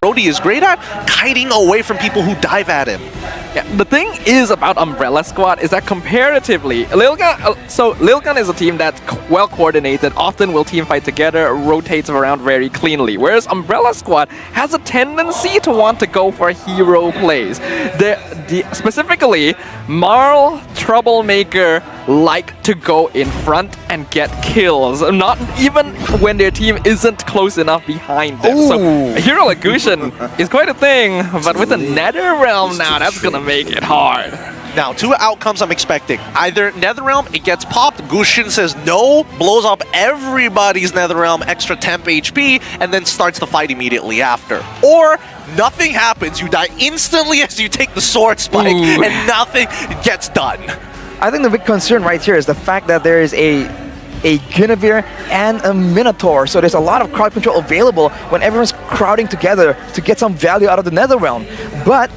Brody is great at, kiting away from people who dive at him. Yeah, the thing is about Umbrella Squad is that comparatively, Lilgun is a team that's well coordinated, often will team fight together, rotates around very cleanly, whereas Umbrella Squad has a tendency to want to go for hero plays. Specifically, Marl, Troublemaker like to go in front and get kills, not even when their team isn't close enough behind them. Ooh. So Hero Legution is quite a thing, but with the Nether Realm now, that's gonna make it hard. Now, two outcomes I'm expecting. Either Netherrealm, it gets popped, Gushin says no, blows up everybody's Netherrealm extra temp HP, and then starts the fight immediately after. Or nothing happens, you die instantly as you take the sword spike, and nothing gets done. I think the big concern right here is the fact that there is a Guinevere and a Minotaur, so there's a lot of crowd control available when everyone's crowding together to get some value out of the Netherrealm. But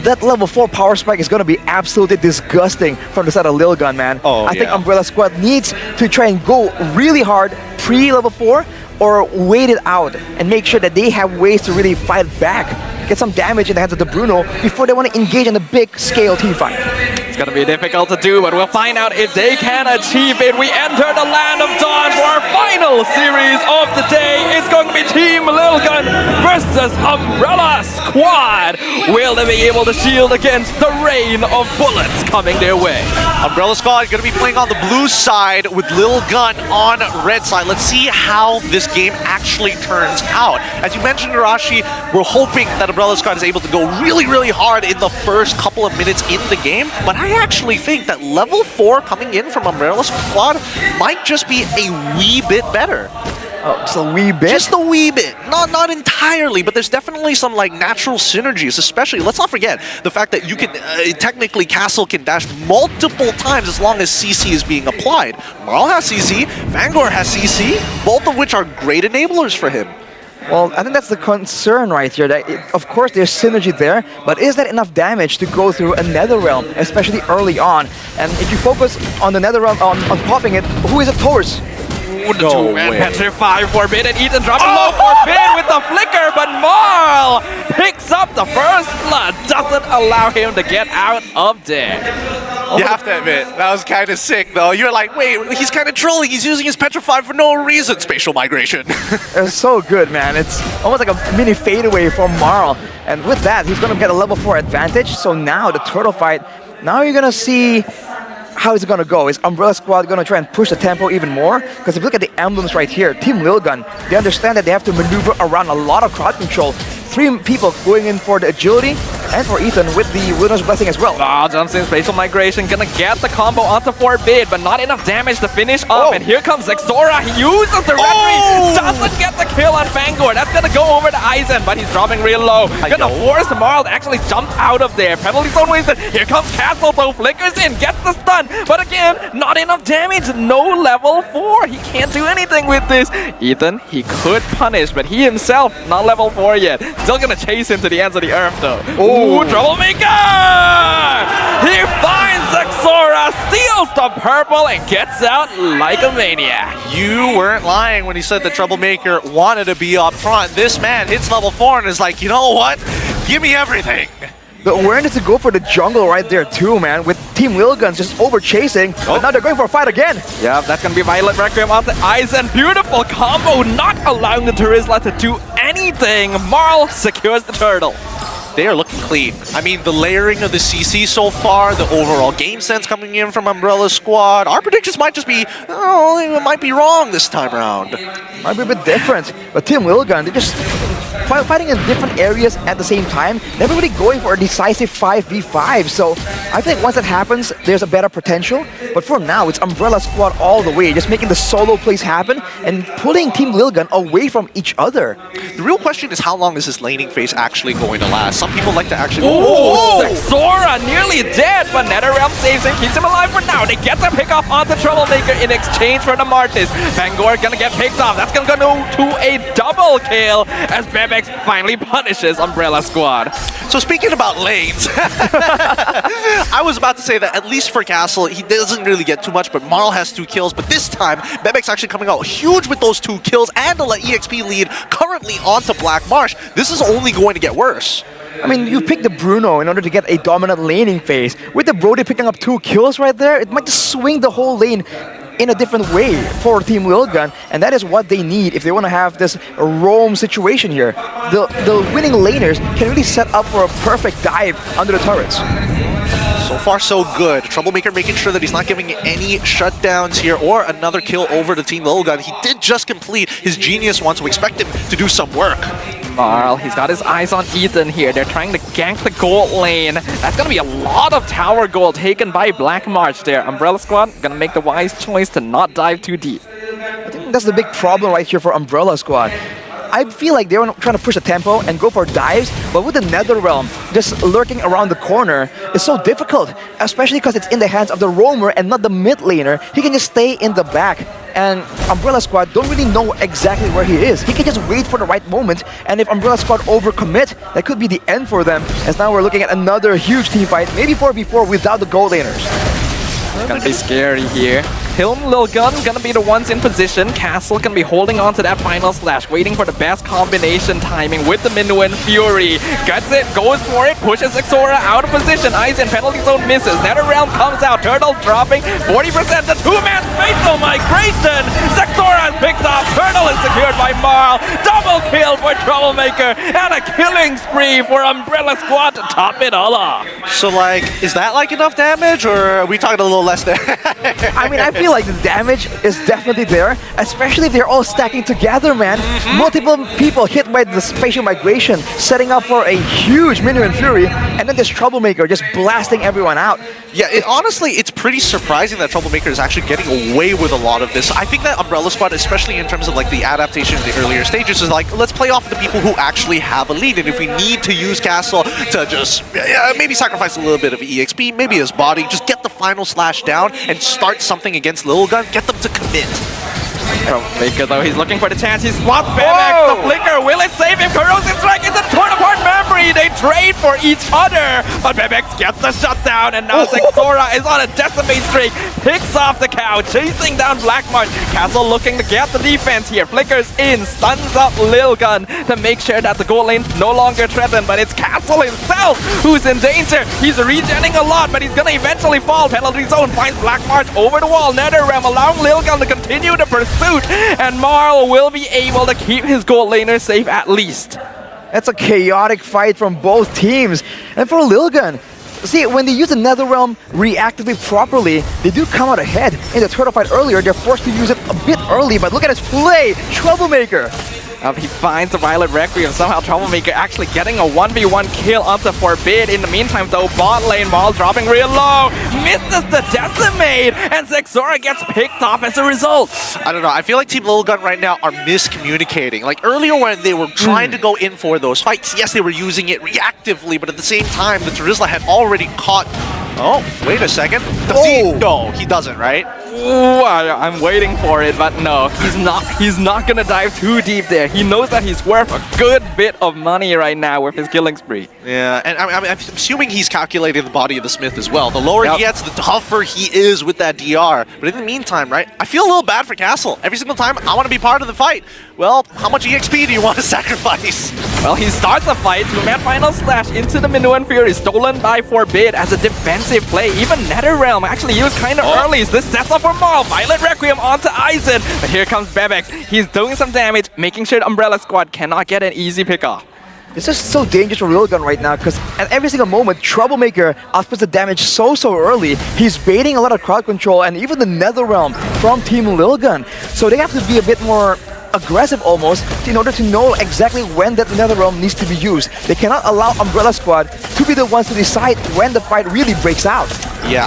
that level 4 power spike is going to be absolutely disgusting from the side of Lilgun, man. I think Umbrella Squad needs to try and go really hard pre-level 4 or wait it out and make sure that they have ways to really fight back, get some damage in the hands of the Bruno before they want to engage in a big scale team fight. It's gonna be difficult to do, but we'll find out if they can achieve it. We enter the Land of Dawn for our final series of the day. It's going to be Team Lilgun versus Umbrella Squad. Will they be able to shield against the rain of bullets coming their way? Umbrella Squad going to be playing on the blue side with Lilgun on red side. Let's see how this game actually turns out. As you mentioned, Arashi, we're hoping that Umbrella Squad is able to go really, really hard in the first couple of minutes in the game, but I actually think that level 4 coming in from Umbrella Squad might just be a wee bit better. Oh, just a wee bit? Just a wee bit. Not entirely, but there's definitely some like natural synergies, especially, let's not forget, the fact that you can, technically Castle can dash multiple times as long as CC is being applied. Marl has CC, Vanguard has CC, both of which are great enablers for him. Well, I think that's the concern right here. That of course, there's synergy there, but is that enough damage to go through a Netherrealm, especially early on? And if you focus on the Netherrealm, on popping it, who is it towards? No way. Petrify, Forbidden, Ethan dropping low, Forbidden with the flicker, but Marl picks up the first blood, doesn't allow him to get out of there. You have to admit, that was kind of sick, though. You're like, wait, he's kind of trolling. He's using his Petrify for no reason. Spatial migration. It's so good, man. It's almost like a mini fadeaway for Marl. And with that, he's going to get a level 4 advantage. So now the turtle fight, now you're going to see how is it going to go? Is Umbrella Squad going to try and push the tempo even more? Because if you look at the emblems right here, Team Lilgun, they understand that they have to maneuver around a lot of crowd control. 3 people going in for the agility, and for Ethan with the Wilderness Blessing as well. Jumps in, Spatial Migration, gonna get the combo onto Forbid, but not enough damage to finish off. And here comes Exora, he uses the Retreat, doesn't get the kill on Vanguard. That's gonna go over to Aizen, but he's dropping real low. Gonna force Marl to actually jump out of there. Penalty zone wasted. Here comes Castle, though, flickers in, gets the stun, but again, not enough damage, no level 4. He can't do anything with this. Ethan, he could punish, but he himself, not level 4 yet. Still gonna chase him to the ends of the earth, though. Ooh, Troublemaker! He finds Exora, steals the purple, and gets out like a maniac. You weren't lying when he said the Troublemaker wanted to be up front. This man hits level 4 and is like, you know what? Give me everything. The awareness to go for the jungle right there too, man, with Team Lilgun just over chasing, but now they're going for a fight again. Yeah, that's gonna be Violet Requiem onto Aizen. Beautiful combo, not allowing the Turisla to do anything. Marl secures the turtle. They are looking clean. I mean, the layering of the CC so far, the overall game sense coming in from Umbrella Squad. Our predictions might just be, it might be wrong this time around. Might be a bit different, but Team Lilgun, they're just fighting in different areas at the same time. They're really going for a decisive 5v5, so I think once that happens, there's a better potential. But for now, it's Umbrella Squad all the way, just making the solo plays happen and pulling Team Lilgun away from each other. The real question is how long is this laning phase actually going to last? Some people like to actually... Ooh, Exora nearly dead, but NetherRealm saves him, keeps him alive for now. They get the pick off onto Troublemaker in exchange for the Martis. Vanguard gonna get picked off. That's gonna go to a double kill as Bebe Bebex finally punishes Umbrella Squad. So speaking about lanes, I was about to say that at least for Castle, he doesn't really get too much, but Marl has 2 kills. But this time, Bebex actually coming out huge with those 2 kills and a EXP lead currently onto Black Marsh. This is only going to get worse. I mean, you pick the Bruno in order to get a dominant laning phase. With the Brody picking up 2 kills right there, it might just swing the whole lane in a different way for Team Lilgun, and that is what they need if they want to have this roam situation here. The winning laners can really set up for a perfect dive under the turrets. So far, so good. Troublemaker making sure that he's not giving any shutdowns here or another kill over to Team Lilgun. He did just complete his Genius one, so we expect him to do some work. Marl, he's got his eyes on Ethan here. They're trying to gank the gold lane. That's going to be a lot of tower gold taken by Black March there. Umbrella Squad going to make the wise choice to not dive too deep. I think that's the big problem right here for Umbrella Squad. I feel like they were trying to push the tempo and go for dives, but with the Netherrealm just lurking around the corner, it's so difficult, especially because it's in the hands of the roamer and not the mid laner. He can just stay in the back, and Umbrella Squad don't really know exactly where he is. He can just wait for the right moment, and if Umbrella Squad overcommit, that could be the end for them, as now we're looking at another huge team fight, maybe 4v4 without the gold laners. It's gonna be scary here. Hilm, Lilgun gonna be the ones in position. Castle gonna be holding on to that final slash, waiting for the best combination timing with the Minuan Fury. Gets it, goes for it, pushes Exora out of position. Eyes in, penalty zone misses. Netherrealm comes out, Turtle dropping 40%. The 2-man facial migration. Exora is picked up, Turtle is secured by Marl. Double kill for Troublemaker, and a killing spree for Umbrella Squad to top it all off. So, like, is that like enough damage, or are we talking a little less there? I mean, I feel like the damage is definitely there, especially if they're all stacking together, man. Multiple people hit by the spatial migration, setting up for a huge Minuan Fury, and then this Troublemaker just blasting everyone out. Yeah, honestly, it's pretty surprising that Troublemaker is actually getting away with a lot of this. I think that Umbrella Squad, especially in terms of like the adaptation in the earlier stages, is like, let's play off of the people who actually have a lead, and if we need to use Castle to just maybe sacrifice a little bit of EXP, maybe his body, just get the final slash down and start something against Lilgun, get them to commit. Troublemaker though, he's looking for the chance. He swaps Bebex, the flicker. Will it save him? Corrosive Strike is a torn apart memory. They trade for each other, but Bebex gets the shutdown, and now Exora is on a decimate streak. Picks off the cow, chasing down Black March. Castle looking to get the defense here. Flickers in, stuns up Lilgun to make sure that the gold lane no longer threatened, but it's Castle himself who's in danger. He's regenning a lot, but he's gonna eventually fall. Penalty zone finds Black March over the wall. Netherrealm allowing Lilgun to continue the pursuit, and Marl will be able to keep his gold laner safe at least. That's a chaotic fight from both teams. And for Lilgun, see, when they use the Netherrealm reactively properly, they do come out ahead. In the turtle fight earlier, they're forced to use it a bit early, but look at his play! Troublemaker! He finds the Violet Requiem, somehow Troublemaker actually getting a 1v1 kill onto Forbid. In the meantime though, bot lane Marl dropping real low, misses the decimate, and Exora gets picked off as a result. I don't know, I feel like Team Lilgun right now are miscommunicating. Like earlier when they were trying to go in for those fights, yes, they were using it reactively, but at the same time, the Terizla had already caught... Oh, wait a second. Does he? No, he doesn't, right? Ooh, I'm waiting for it, but no, he's not gonna dive too deep there. He knows that he's worth a good bit of money right now with his killing spree. Yeah, and I'm assuming he's calculating the body of the Smith as well. The lower he gets, the tougher he is with that DR. But in the meantime, right, I feel a little bad for Castle. Every single time I want to be part of the fight. Well, how much EXP do you want to sacrifice? Well, he starts a fight, 2-man final slash into the Minuan Fury, stolen by Forbid as a defensive play. Even Netherrealm actually used kind of early. This sets up for Marl. Violet Requiem onto Aizen. But here comes Bebex. He's doing some damage, making sure the Umbrella Squad cannot get an easy pickoff. It's just so dangerous for Lilgun right now, because at every single moment, Troublemaker outputs the damage so early. He's baiting a lot of crowd control, and even the Netherrealm from Team Lilgun. So they have to be a bit more aggressive almost in order to know exactly when that Netherrealm needs to be used. They cannot allow Umbrella Squad to be the ones to decide when the fight really breaks out. Yeah,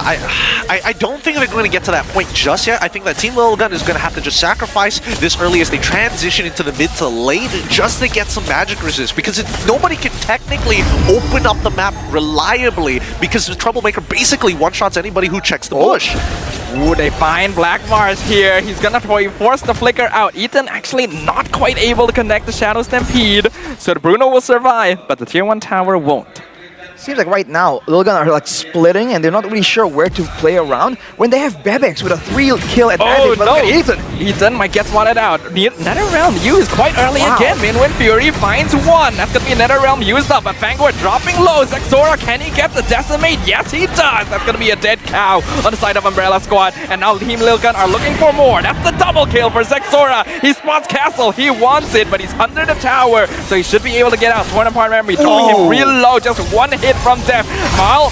I don't think they're going to get to that point just yet. I think that Team Lilgun is going to have to just sacrifice this early as they transition into the mid to late just to get some magic resist, because nobody can technically open up the map reliably because the Troublemaker basically one-shots anybody who checks the bush. Ooh, they find Black Mars here. He's gonna force the flicker out. Ethan actually not quite able to connect the Shadow Stampede, so the Bruno will survive, but the Tier 1 tower won't. Seems like right now, Lilgun are like splitting and they're not really sure where to play around when they have Bebex with a 3-kill advantage. But look at Ethan. Ethan might get spotted out. NetherRealm used quite early again. Minwin Fury finds one. That's gonna be NetherRealm used up, but Fangor dropping low. Zexora, can he get the Decimate? Yes, he does. That's gonna be a dead cow on the side of Umbrella Squad. And now Team Lilgun are looking for more. That's the double kill for Zexora. He spots Castle. He wants it, but he's under the tower, so he should be able to get out. Torn apart memory, throwing him real low. Just one hit from Def.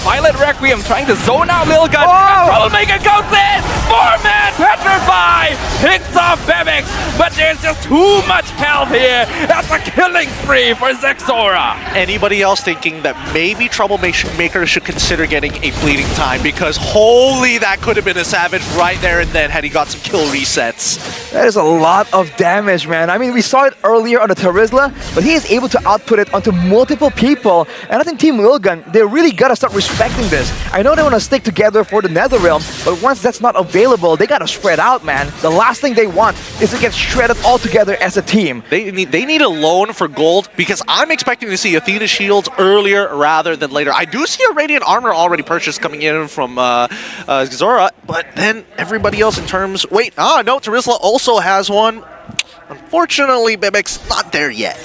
Violet Requiem trying to zone out Lilgun. Troublemaker goes in! 4-man Petrify! Picks off Bebex, but there's just too much health here. That's a killing spree for Zexora. Anybody else thinking that maybe Troublemaker should consider getting a fleeting time, because holy, that could have been a savage right there and then had he got some kill resets. That is a lot of damage, man. I mean, we saw it earlier on the Terizla, but he is able to output it onto multiple people. And I think Team Lilgun, they really gotta start respecting this. I know they want to stick together for the NetherRealm, but once that's not available, they gotta spread out, man. The last thing they want is to get shredded all together as a team. They need a loan for gold, because I'm expecting to see Athena shields earlier rather than later. I do see a Radiant Armor already purchased coming in from Zora, but then everybody else in terms... Wait, no, Terizla also has one. Unfortunately, Bebex not there yet.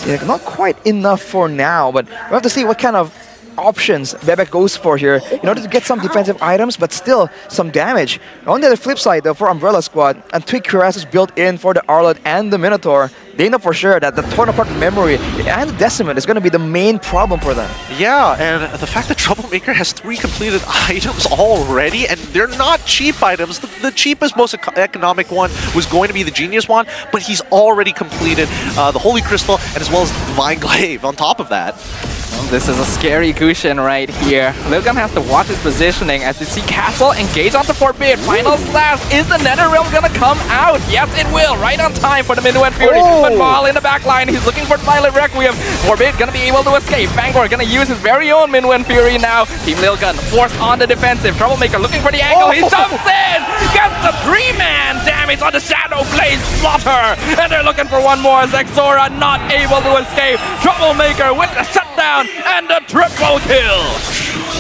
Yeah, not quite enough for now, but we have to see what kind of options Bebek goes for here in order to get some defensive items, but still some damage. On the other flip side, though, for Umbrella Squad, and Twig Cuirass is built in for the Arlot and the Minotaur. They know for sure that the torn apart memory and the Decimate is going to be the main problem for them. Yeah, and the fact that Troublemaker has 3 completed items already, and they're not cheap items. The cheapest, most economic one was going to be the Genius Wand, but he's already completed the Holy Crystal and as well as the Divine Glaive on top of that. This is a scary cushion right here. Lilgun has to watch his positioning as we see Castle engage onto Forbid. Final slash. Is the NetherRealm gonna come out? Yes, it will. Right on time for the Minuet Fury. But Maul in the back line. He's looking for Violet Requiem. Forbid gonna be able to escape. Fangor gonna use his very own Minuet Fury now. Team Lilgun forced on the defensive. Troublemaker looking for the angle. He jumps in. Gets the 3-man damage on the Shadow Blade Slaughter. And they're looking for one more. Zexora not able to escape. Troublemaker with the shutdown and a triple kill.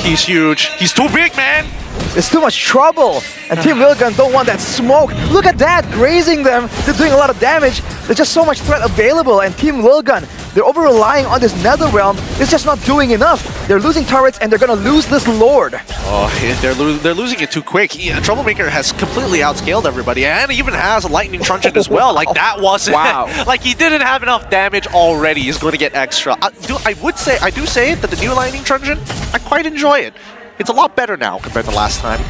He's huge. He's too big, man. It's too much trouble, and Team Lilgun don't want that smoke. Look at that, grazing them. They're doing a lot of damage. There's just so much threat available, and Team Lilgun, they're over-relying on this NetherRealm. It's just not doing enough. They're losing turrets, and they're gonna lose this Lord. Oh, they're losing it too quick. Troublemaker has completely outscaled everybody, and even has a Lightning Truncheon as well. Like, that wasn't... Wow. Like, he didn't have enough damage already. He's going to get extra. I do say that the new Lightning Truncheon, I quite enjoy it. It's a lot better now compared to last time.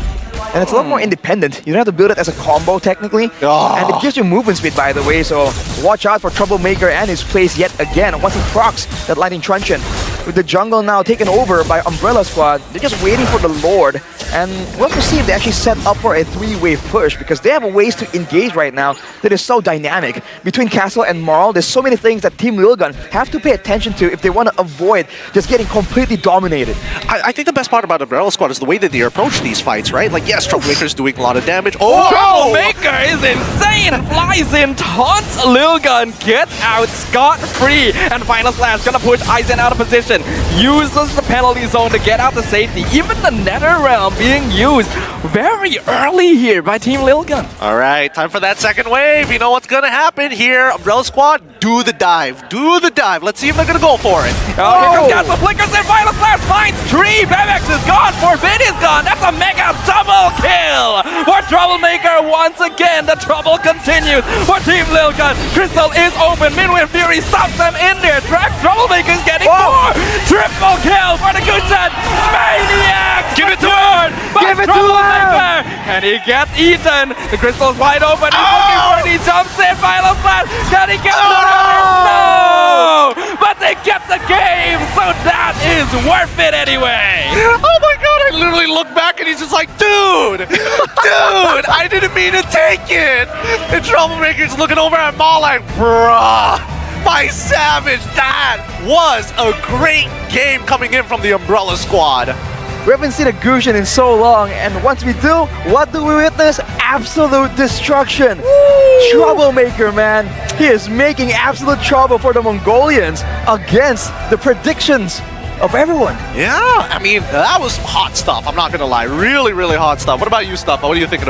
And it's a lot more independent. You don't have to build it as a combo, technically. And it gives you movement speed, by the way, so watch out for Troublemaker and his plays yet again once he procs that Lightning Truncheon. With the jungle now taken over by Umbrella Squad, they're just waiting for the Lord. And we'll have to see if they actually set up for a 3-wave push, because they have ways to engage right now that is so dynamic. Between Castle and Marl, there's so many things that Team Lilgun have to pay attention to if they want to avoid just getting completely dominated. I think the best part about Umbrella Squad is the way that they approach these fights, right? Like, yes, Troublemaker's doing a lot of damage. Troublemaker is insane! Flies in, taunts Lilgun, gets out scot-free, and Final Slash gonna push Aizen out of position. Uses the penalty zone to get out to safety. Even the NetherRealm being used very early here by Team Lilgun. All right, time for that second wave. You know what's gonna happen here. Umbrella Squad, do the dive. Do the dive. Let's see if they're gonna go for it. Oh, here comes Castle Flickers and Final Slash finds 3. Bebex is gone. Forbid is gone. That's a mega double kill for Troublemaker once again. The trouble continues for Team Lilgun. Crystal is open. Minwin Fury stops them in there. Troublemaker is getting more. Triple kill for the Gushan. Maniac. Give it to him. Give it to him. And he gets Ethan. The Crystal's wide open. He's looking for it. He jumps in. Final Slash. Can he get the runner? No! But they they get the game, so that is worth it anyway. Oh my god, I literally look back and he's just like, dude, I didn't mean to take it. And Troublemaker's looking over at Maul like, bruh, my Savage, that was a great game coming in from the Umbrella Squad. We haven't seen a Gusion in so long, and once we do, what do we witness? Absolute destruction. Woo! Troublemaker, man. He is making absolute trouble for the Mongolians against the predictions of everyone. Yeah, I mean, that was hot stuff. I'm not going to lie. Really, really hot stuff. What about you, Stuff? What are you thinking about?